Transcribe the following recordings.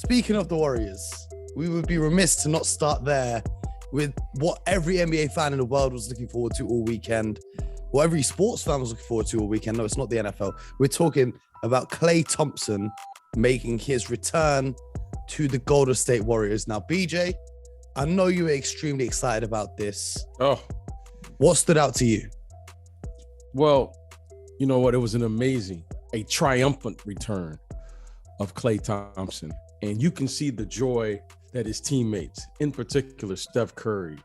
Speaking of the Warriors, we would be remiss to not start there with what every NBA fan in the world was looking forward to all weekend. What every sports fan was looking forward to all weekend. No, it's not the NFL. We're talking about Klay Thompson making his return to the Golden State Warriors. Now, BJ, I know you were extremely excited about this. Oh, what stood out to you? well, you know what? It was a triumphant return of Klay Thompson. And you can see the joy that his teammates, in particular, Steph Curry,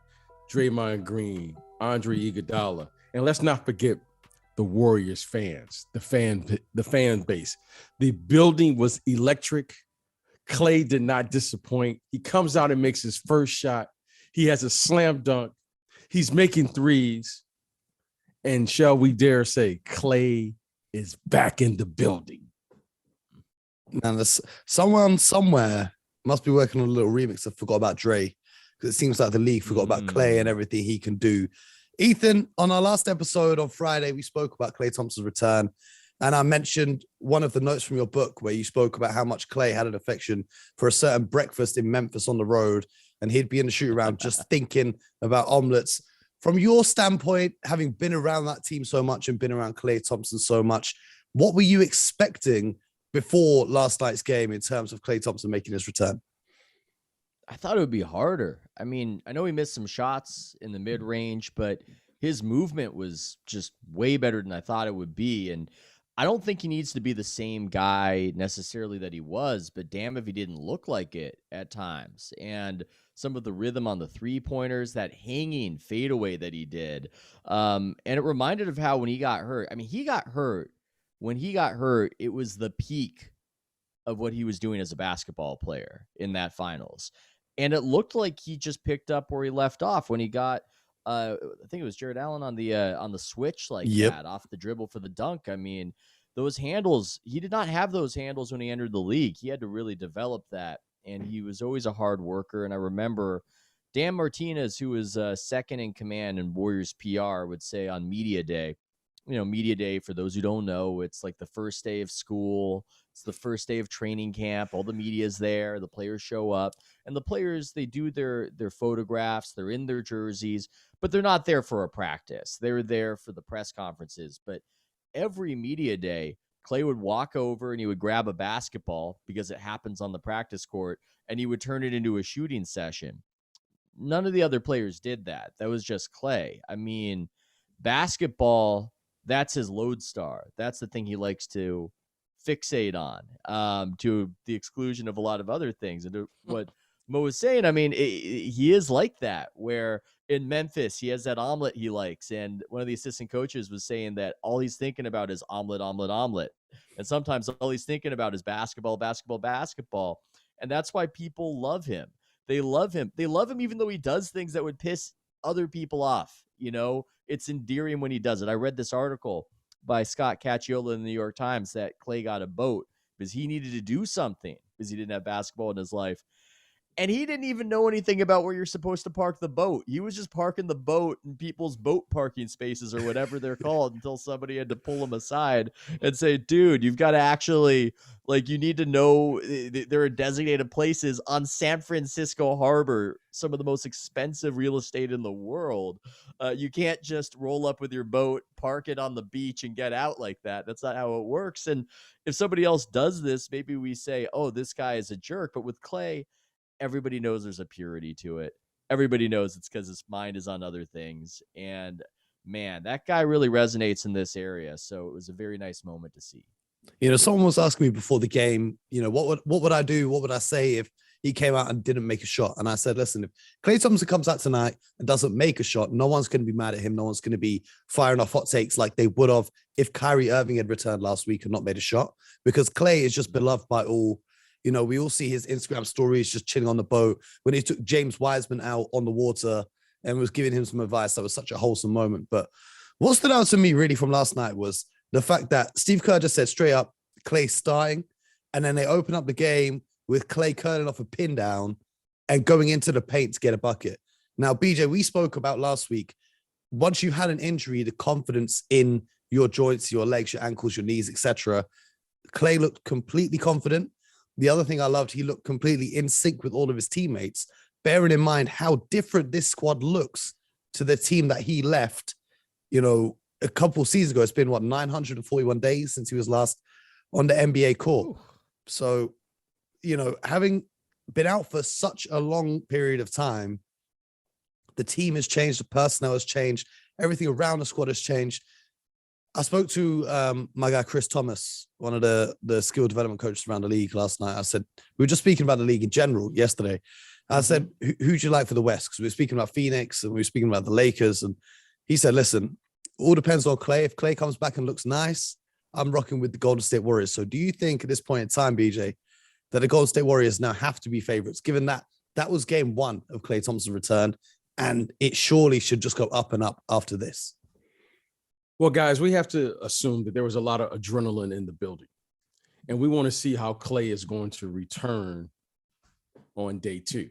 Draymond Green, Andre Iguodala, and let's not forget the Warriors fans, the fan base. The building was electric. Klay did not disappoint. He comes out and makes his first shot. He has a slam dunk. He's making threes. And shall we dare say, Klay is back in the building. Now, someone somewhere must be working on a little remix of Forgot About Dre, because it seems like the league forgot about Klay and everything he can do. Ethan, on our last episode on Friday, we spoke about Klay Thompson's return, and I mentioned one of the notes from your book where you spoke about how much Klay had an affection for a certain breakfast in Memphis on the road, and he'd be in the shoot around just thinking about omelets. From your standpoint, having been around that team so much and been around Klay Thompson so much, what were you expecting before last night's game in terms of Klay Thompson making his return? I thought it would be harder. I mean, I know he missed some shots in the mid-range, but his movement was just way better than I thought it would be. And I don't think he needs to be the same guy necessarily that he was, but damn if he didn't look like it at times. And some of the rhythm on the three-pointers, that hanging fadeaway that he did. And it reminded of how when he got hurt, I mean, he got hurt. When he got hurt, it was the peak of what he was doing as a basketball player in that finals. And it looked like he just picked up where he left off when he got, I think it was Jared Allen on the switch that off the dribble for the dunk. I mean, those handles, he did not have those handles when he entered the league. He had to really develop that. And he was always a hard worker. And I remember Dan Martinez, who was second in command in Warriors PR, would say on Media Day, Media Day, for those who don't know, it's like the first day of school. It's the first day of training camp. All the media's there. The players show up. And the players, they do their photographs. They're in their jerseys. But they're not there for a practice. They're there for the press conferences. But every Media Day, Klay would walk over and he would grab a basketball because it happens on the practice court, and he would turn it into a shooting session. None of the other players did that. That was just Klay. I mean, basketball, that's his lodestar. That's the thing he likes to fixate on, to the exclusion of a lot of other things. And what Mo was saying, I mean, he is like that, where in Memphis, he has that omelet he likes. And one of the assistant coaches was saying that all he's thinking about is omelet, omelet, omelet. And sometimes all he's thinking about is basketball, basketball, basketball. And that's why people love him. They love him. They love him even though he does things that would piss other people off. It's endearing when he does it. I read this article by Scott Cacciola in the New York Times that Klay got a boat because he needed to do something because he didn't have basketball in his life. And he didn't even know anything about where you're supposed to park the boat. He was just parking the boat in people's boat parking spaces or whatever they're called until somebody had to pull him aside and say, dude, you've got to actually, you need to know there are designated places on San Francisco Harbor, some of the most expensive real estate in the world. You can't just roll up with your boat, park it on the beach and get out like that. That's not how it works. And if somebody else does this, maybe we say, oh, this guy is a jerk. But with Klay, everybody knows there's a purity to it. Everybody knows it's because his mind is on other things. And man, that guy really resonates in this area. So it was a very nice moment to see. Someone was asking me before the game, what would I do? What would I say if he came out and didn't make a shot? And I said, listen, if Klay Thompson comes out tonight and doesn't make a shot, no one's going to be mad at him. No one's going to be firing off hot takes like they would have if Kyrie Irving had returned last week and not made a shot, because Klay is just beloved by all. We all see his Instagram stories just chilling on the boat when he took James Wiseman out on the water and was giving him some advice. That was such a wholesome moment. But what stood out to me really from last night was the fact that Steve Kerr just said straight up, Klay starting. And then they open up the game with Klay curling off a pin down and going into the paint to get a bucket. Now, BJ, we spoke about last week, once you had an injury, the confidence in your joints, your legs, your ankles, your knees, etc. Klay looked completely confident. the other thing I loved, he looked completely in sync with all of his teammates, bearing in mind how different this squad looks to the team that he left, a couple seasons ago. It's been 941 days since he was last on the NBA court. Ooh. So, having been out for such a long period of time, the team has changed, the personnel has changed, everything around the squad has changed. I spoke to my guy, Chris Thomas, one of the skill development coaches around the league last night. I said, we were just speaking about the league in general yesterday. I said, who'd you like for the West? Because we were speaking about Phoenix and we were speaking about the Lakers. And he said, listen, all depends on Klay. If Klay comes back and looks nice, I'm rocking with the Golden State Warriors. So do you think at this point in time, BJ, that the Golden State Warriors now have to be favorites, given that that was game one of Klay Thompson's return, and it surely should just go up and up after this? Well, guys, we have to assume that there was a lot of adrenaline in the building, and we want to see how Klay is going to return on day two.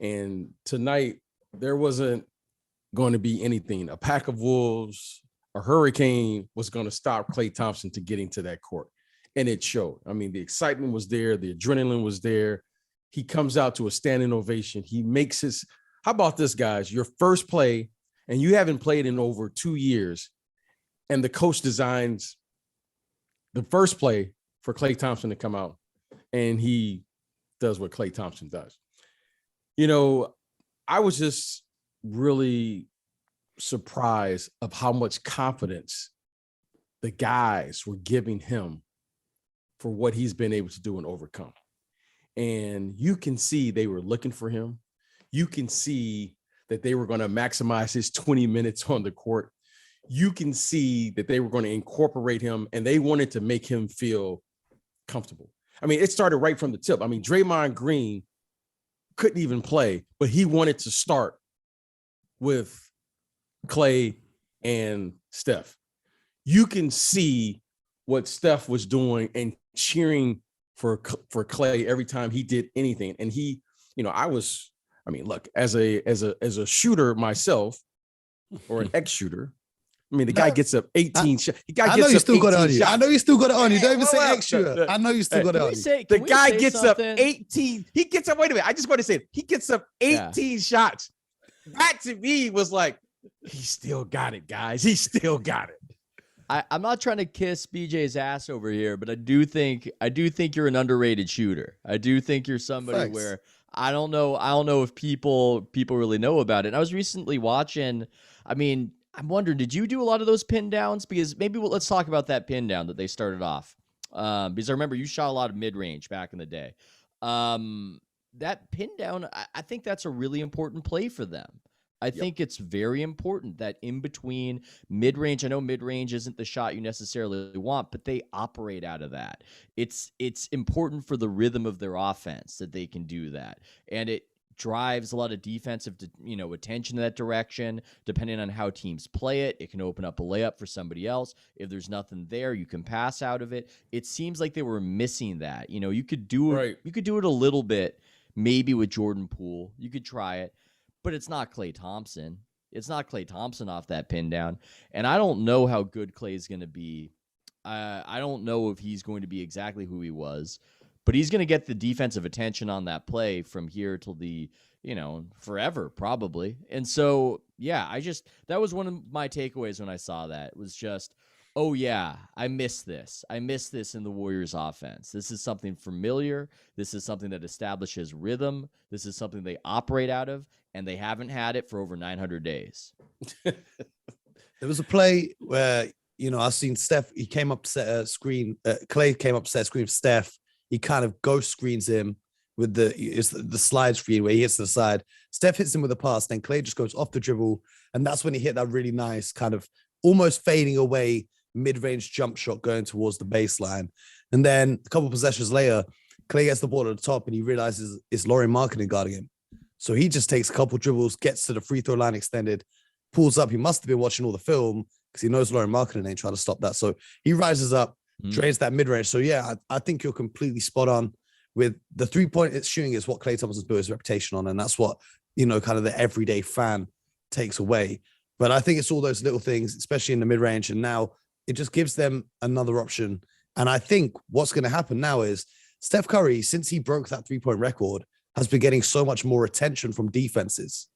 And tonight, there wasn't going to be anything. A pack of wolves, a hurricane was going to stop Klay Thompson to getting to that court. And it showed. I mean, the excitement was there. The adrenaline was there. He comes out to a standing ovation. He makes his, how about this, guys? Your first play, and you haven't played in over 2 years, and the coach designs the first play for Klay Thompson to come out, and he does what Klay Thompson does. I was just really surprised of how much confidence the guys were giving him for what he's been able to do and overcome. And you can see they were looking for him. You can see that they were going to maximize his 20 minutes on the court. You can see that they were going to incorporate him, and they wanted to make him feel comfortable. I mean, it started right from the tip. I mean, Draymond Green couldn't even play, but he wanted to start with Klay and Steph. You can see what Steph was doing and cheering for Klay every time he did anything. And he, look, as a shooter myself, or an ex-shooter, I mean, the guy gets up 18 shots. I know you still got it on you. I know you still got it on you. Don't even say ex-shooter. I know you still got it on you. The guy gets up 18. He gets up, wait a minute. I just want to say it. He gets up 18 shots. That to me was like, he still got it, guys. He still got it. I'm not trying to kiss BJ's ass over here, but I do think you're an underrated shooter. I do think you're somebody where I don't know if people really know about it. And I was recently watching, I'm wondering, did you do a lot of those pin downs? Because let's talk about that pin down that they started off. Because I remember you shot a lot of mid-range back in the day. That pin down, I think that's a really important play for them. I think it's very important that in between mid-range, I know mid-range isn't the shot you necessarily want, but they operate out of that. It's important for the rhythm of their offense that they can do that. And it drives a lot of defensive, attention in that direction. Depending on how teams play it, it can open up a layup for somebody else. If there's nothing there, you can pass out of it. It seems like they were missing that. You could do it. You could do it a little bit, maybe with Jordan Poole. You could try it. But it's not Klay Thompson. It's not Klay Thompson off that pin down. And I don't know how good Klay is going to be. I don't know if he's going to be exactly who he was. But he's going to get the defensive attention on that play from here till the, forever, probably. And so, that was one of my takeaways when I saw that. It was just, oh, yeah, I miss this. I miss this in the Warriors offense. This is something familiar. This is something that establishes rhythm. This is something they operate out of, and they haven't had it for over 900 days. There was a play where, I've seen Steph. He came up to set a screen. Klay came up to set a screen for Steph. He kind of ghost screens him with the slide screen where he hits the side. Steph hits him with a pass. Then Klay just goes off the dribble. And that's when he hit that really nice kind of almost fading away mid-range jump shot going towards the baseline. And then a couple of possessions later, Klay gets the ball at the top and he realizes it's Lauri Markkanen guarding him. So he just takes a couple of dribbles, gets to the free throw line extended, pulls up. He must have been watching all the film because he knows Lauri Markkanen ain't trying to stop that. So he rises up, drains that mid-range. So I think you're completely spot on with the 3-point shooting is what Klay Thompson's built his reputation on. And that's what, kind of the everyday fan takes away. But I think it's all those little things, especially in the mid-range. And now it just gives them another option. And I think what's going to happen now is Steph Curry, since he broke that 3-point record, has been getting so much more attention from defenses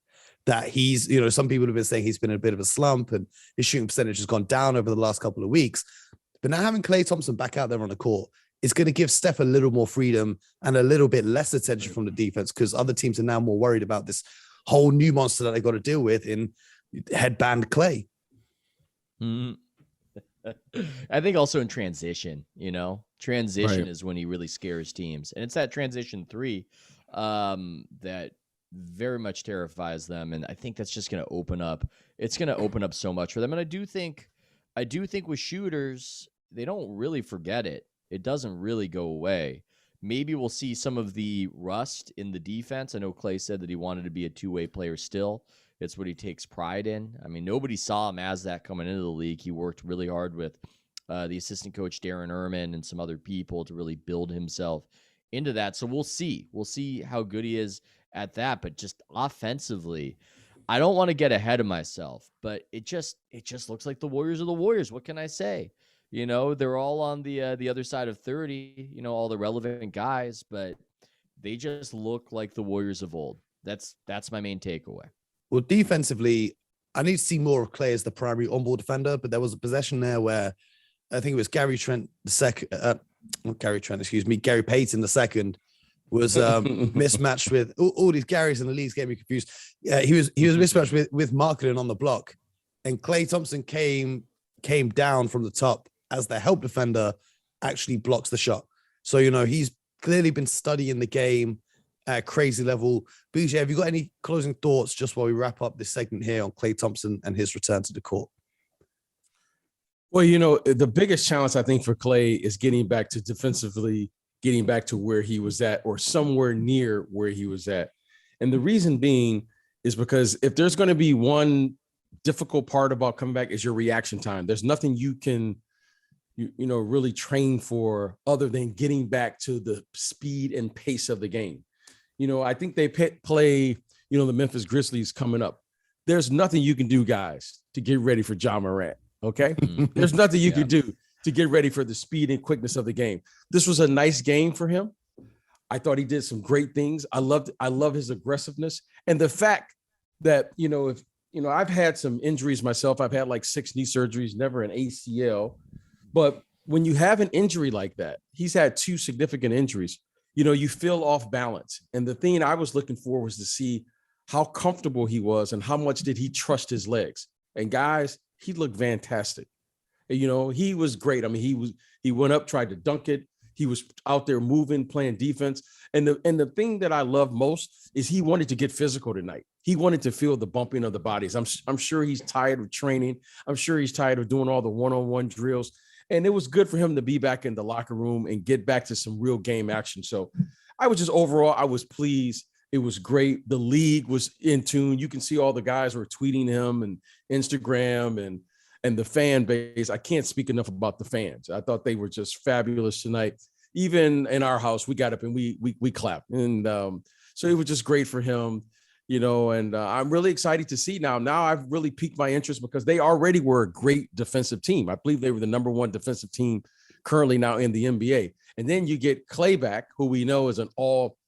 that he's, some people have been saying he's been in a bit of a slump and his shooting percentage has gone down over the last couple of weeks. But now having Klay Thompson back out there on the court is going to give Steph a little more freedom and a little bit less attention from the defense, because other teams are now more worried about this whole new monster that they got to deal with in headband Klay. Mm-hmm. I think also in transition, transition Right. is when he really scares teams. And it's that transition 3 that very much terrifies them. And I think that's just going to open up. It's going to open up so much for them. And I do think with shooters, they don't really forget it. It doesn't really go away. Maybe we'll see some of the rust in the defense. I know Klay said that he wanted to be a two-way player still. It's what he takes pride in. I mean, nobody saw him as that coming into the league. He worked really hard with the assistant coach, Darren Erman, and some other people to really build himself into that. So we'll see. We'll see how good he is at that. But just offensively, I don't want to get ahead of myself, but it just looks like the Warriors are the Warriors. What can I say? They're all on the other side of 30, all the relevant guys, but they just look like the Warriors of old. That's my main takeaway. Well, defensively, I need to see more of Klay as the primary on-ball defender, but there was a possession there where I think it was Gary Payton the second was mismatched with all these Garys in the league's getting me confused. Yeah, he was mismatched with Marketing on the block, and Klay Thompson came down from the top as the help defender, actually blocks the shot. So he's clearly been studying the game at a crazy level. BJ, have you got any closing thoughts just while we wrap up this segment here on Klay Thompson and his return to the court? Well, the biggest challenge I think for Klay is getting back to defensively, getting back to where he was at or somewhere near where he was at. And the reason being is because if there's going to be one difficult part about coming back is your reaction time. There's nothing you can, really train for other than getting back to the speed and pace of the game. I think they play, the Memphis Grizzlies coming up. There's nothing you can do, guys, to get ready for Ja Morant. Okay. There's nothing you can do to get ready for the speed and quickness of the game. This was a nice game for him. I thought he did some great things. I love his aggressiveness and the fact that, I've had some injuries myself. I've had like 6 knee surgeries, never an ACL. But when you have an injury like that, he's had 2 significant injuries, you feel off balance. And the thing I was looking for was to see how comfortable he was and how much did he trust his legs. And guys, he looked fantastic. He was great. I mean, he went up, tried to dunk it. He was out there moving, playing defense. And the thing that I love most is he wanted to get physical tonight. He wanted to feel the bumping of the bodies. I'm sure he's tired of training. I'm sure he's tired of doing all the one-on-one drills. And it was good for him to be back in the locker room and get back to some real game action. So I was pleased. It was great. The league was in tune. You can see all the guys were tweeting him and Instagram and the fan base. I can't speak enough about the fans. I thought they were just fabulous tonight. Even in our house, we got up and we clapped. And so it was just great for him, and I'm really excited to see now. Now I've really piqued my interest because they already were a great defensive team. I believe they were the number 1 defensive team currently now in the NBA. And then you get Klay back, who we know is an all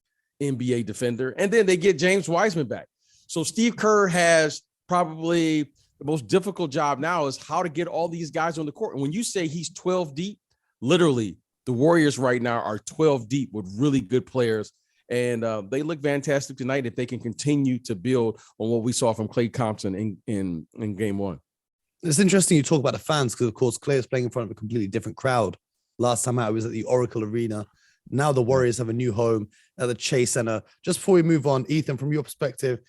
NBA defender. And then they get James Wiseman back. So Steve Kerr has probably the most difficult job now is how to get all these guys on the court. And when you say he's 12 deep, literally the Warriors right now are 12 deep with really good players. And they look fantastic tonight if they can continue to build on what we saw from Klay Thompson in game 1. It's interesting you talk about the fans because, of course, Klay is playing in front of a completely different crowd. Last time out, it was at the Oracle Arena. Now the Warriors have a new home at the Chase Center. Just before we move on, Ethan, from your perspective,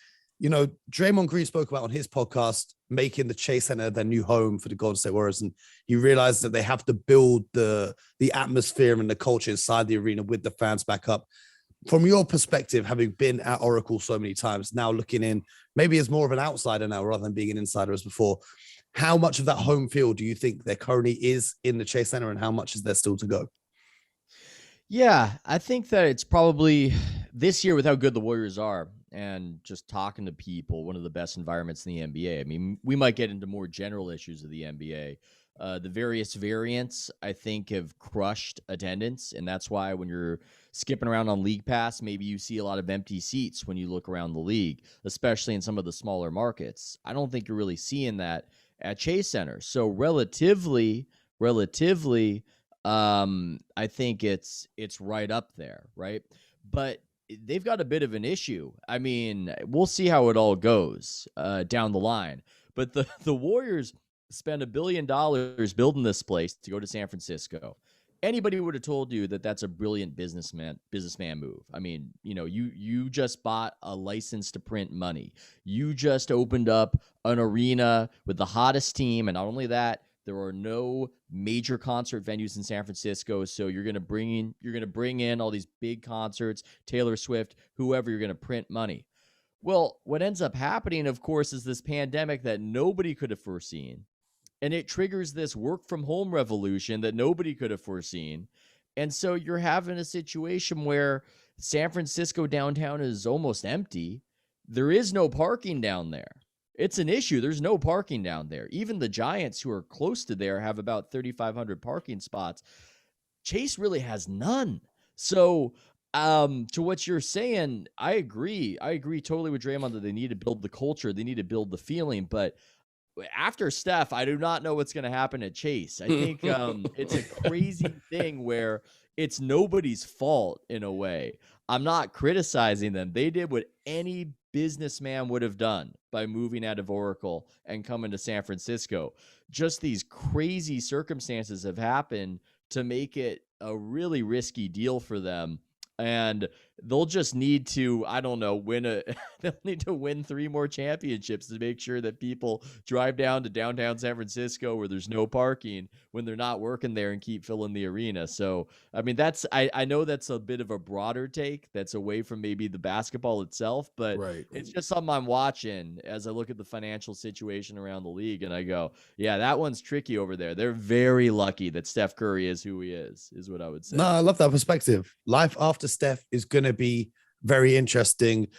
Draymond Green spoke about on his podcast making the Chase Center their new home for the Golden State Warriors, and he realized that they have to build the atmosphere and the culture inside the arena with the fans back up. From your perspective, having been at Oracle so many times, now looking in, maybe as more of an outsider now rather than being an insider as before, how much of that home field do you think there currently is in the Chase Center, and how much is there still to go? Yeah, I think that it's probably this year with how good the Warriors are and just talking to people, one of the best environments in the NBA. I mean, we might get into more general issues of the NBA The various variants, I think, have crushed attendance. And that's why when you're skipping around on League Pass, maybe you see a lot of empty seats when you look around the league, especially in some of the smaller markets. I don't think you're really seeing that at Chase Center. So relatively, I think it's right up there, right? But they've got a bit of an issue. I mean, we'll see how it all goes down the line. But the Warriors spend $1 billion building this place to go to San Francisco. Anybody would have told you that that's a brilliant businessman move. I mean, you just bought a license to print money. You just opened up an arena with the hottest team, and not only that, there are no major concert venues in San Francisco, so you're going to bring in all these big concerts, Taylor Swift, whoever. You're going to print money. Well, what ends up happening, of course, is this pandemic that nobody could have foreseen. And it triggers this work from home revolution that nobody could have foreseen. And so you're having a situation where San Francisco downtown is almost empty. There is no parking down there. It's an issue. There's no parking down there. Even the Giants, who are close to there, have about 3,500 parking spots. Chase really has none. So to what you're saying, I agree. I agree totally with Draymond that they need to build the culture. They need to build the feeling. But after Steph, I do not know what's going to happen at Chase. I think it's a crazy thing where it's nobody's fault in a way. I'm not criticizing them. They did what any businessman would have done by moving out of Oracle and coming to San Francisco. Just these crazy circumstances have happened to make it a really risky deal for them. And they'll just need to, I don't know, they'll need to win 3 more championships to make sure that people drive down to downtown San Francisco where there's no parking when they're not working there and keep filling the arena. So, I mean, I know that's a bit of a broader take that's away from maybe the basketball itself, but It's just something I'm watching as I look at the financial situation around the league. And I go, yeah, that one's tricky over there. They're very lucky that Steph Curry is who he is what I would say. No, I love that perspective. Life after Steph is going to be very interesting.